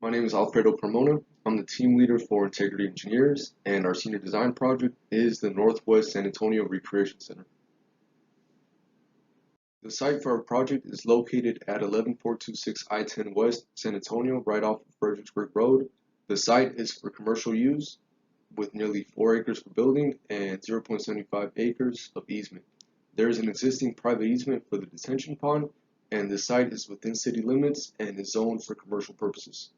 My name is Alfredo Carmona. I'm the team leader for Integrity Engineers, and our senior design project is the Northwest San Antonio Recreation Center. The site for our project is located at 11426 I-10 West, San Antonio, right off of Fredericksburg Road. The site is for commercial use with nearly 4 acres for building and 0.75 acres of easement. There is an existing private easement for the detention pond, and the site is within city limits and is zoned for commercial purposes.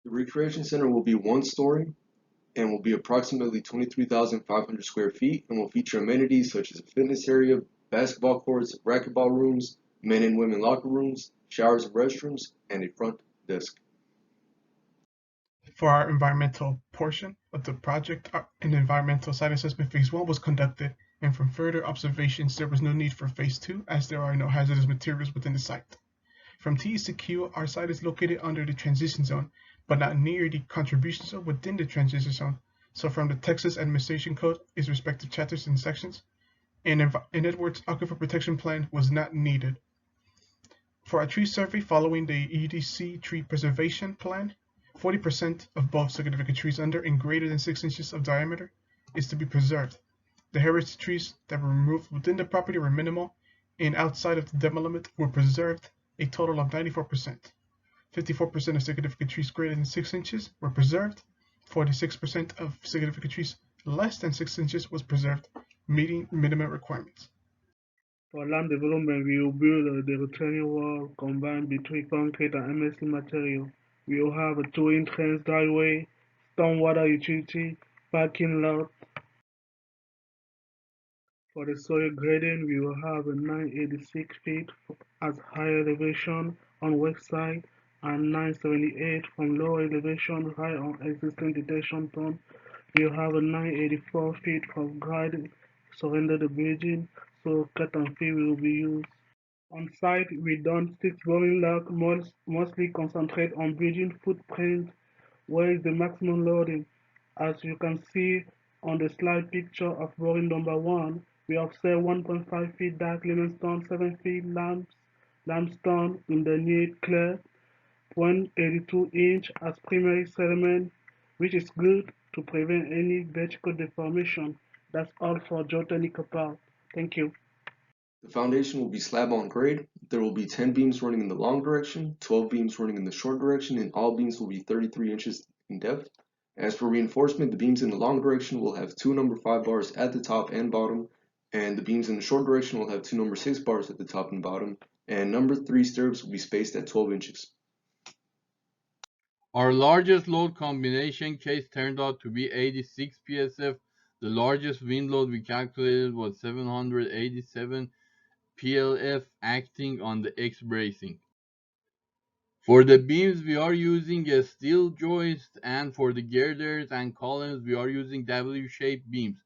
The recreation center will be one story and will be approximately 23,500 square feet and will feature amenities such as a fitness area, basketball courts, racquetball rooms, men and women locker rooms, showers and restrooms, and a front desk. For our environmental portion of the project, an environmental site assessment phase 1 was conducted, and from further observations, there was no need for phase 2 as there are no hazardous materials within the site. From T to Q, our site is located under the transition zone, but not near the contribution zone within the transition zone. So from the Texas Administration Code, its respective chapters and sections, an Edwards Aquifer Protection Plan was not needed. For our tree survey following the UTSA Tree Preservation Plan, 40% of both significant trees under and greater than 6 inches of diameter is to be preserved. The heritage trees that were removed within the property were minimal, and outside of the demo limit were preserved a total of 94%. 54% of significant trees greater than 6 inches were preserved. 46% of significant trees less than 6 inches was preserved, meeting minimum requirements. For land development, we will build the retaining wall combined between concrete and MSC material. We will have a 2-entrance driveway, stormwater utility, parking lot. For the soil grading, we will have a 986 feet at high elevation on west side and 978 from low elevation right on existing detention pond. We will have a 984 feet from grade surrender the bridging, so cut and fill will be used. On site, we done 6 boring lock, mostly concentrate on bridging footprint, where is the maximum loading. As you can see on the slide picture of boring number 1, we observe 1.5 feet dark limestone, 7 feet limestone in the neat clear, 0.82 inch as primary sediment, which is good to prevent any vertical deformation. That's all for geotechnical part. Thank you. The foundation will be slab on grade. There will be 10 beams running in the long direction, 12 beams running in the short direction, and all beams will be 33 inches in depth. As for reinforcement, the beams in the long direction will have 2 number 5 bars at the top and bottom, and the beams in the short direction will have 2 number 6 bars at the top and bottom, and number 3 stirrups will be spaced at 12 inches. Our largest load combination case turned out to be 86 PSF. The largest wind load we calculated was 787 PLF acting on the X bracing. For the beams we are using a steel joist, and for the girders and columns we are using W-shaped beams.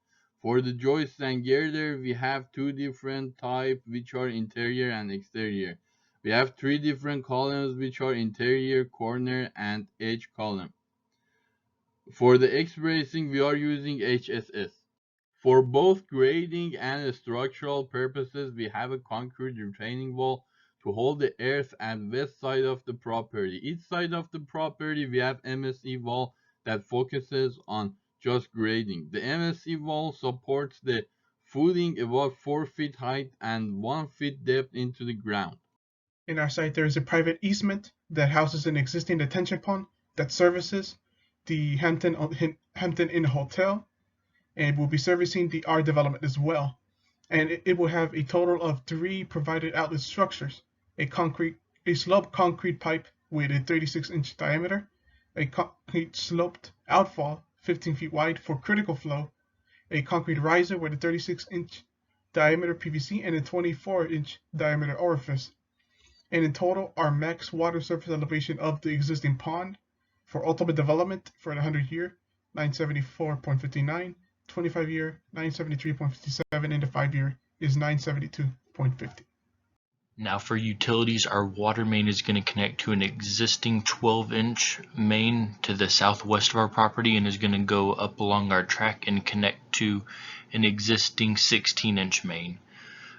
For the joists and girder we have 2 different types which are interior and exterior. We have 3 different columns which are interior, corner and edge column. For the X bracing we are using HSS. For both grading and structural purposes, we have a concrete retaining wall to hold the earth at west side of the property. Each side of the property, we have MSE wall that focuses on just grading. The MSE wall supports the footing above 4 feet height and 1 foot depth into the ground. In our site, there is a private easement that houses an existing detention pond that services the Hampton Inn Hotel, and will be servicing the R development as well. And it will have a total of 3 provided outlet structures: a sloped concrete pipe with a 36-inch diameter, a concrete sloped outfall 15 feet wide for critical flow, a concrete riser with a 36-inch diameter PVC and a 24-inch diameter orifice. And in total, our max water surface elevation of the existing pond for ultimate development for the 100-year, 974.59, 25-year, 973.57, and the 5-year is 972.50. Now for utilities, our water main is going to connect to an existing 12-inch main to the southwest of our property and is going to go up along our track and connect to an existing 16-inch main.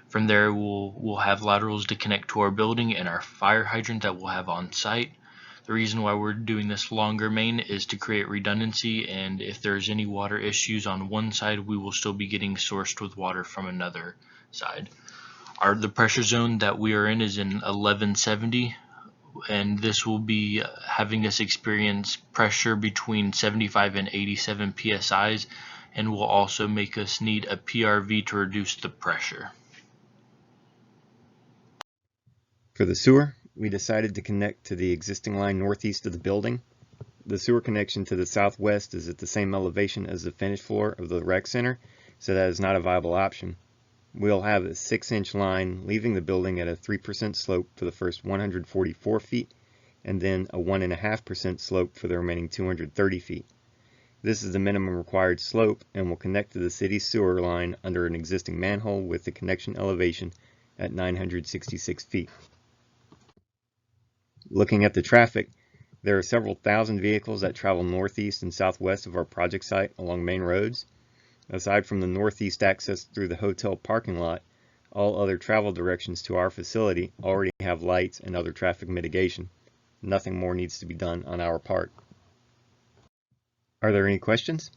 From there, we'll have laterals to connect to our building and our fire hydrant that we'll have on site. The reason why we're doing this longer main is to create redundancy, and if there's any water issues on one side, we will still be getting sourced with water from another side. The pressure zone that we are in is in 1170, and this will be having us experience pressure between 75 and 87 psi's, and will also make us need a PRV to reduce the pressure. For the sewer, we decided to connect to the existing line northeast of the building. The sewer connection to the southwest is at the same elevation as the finished floor of the rec center, so that is not a viable option. We'll have a 6-inch line leaving the building at a 3% slope for the first 144 feet, and then a 1.5% slope for the remaining 230 feet. This is the minimum required slope and will connect to the city's sewer line under an existing manhole with the connection elevation at 966 feet. Looking at the traffic, there are several thousand vehicles that travel northeast and southwest of our project site along main roads. Aside from the northeast access through the hotel parking lot, all other travel directions to our facility already have lights and other traffic mitigation. Nothing more needs to be done on our part. Are there any questions?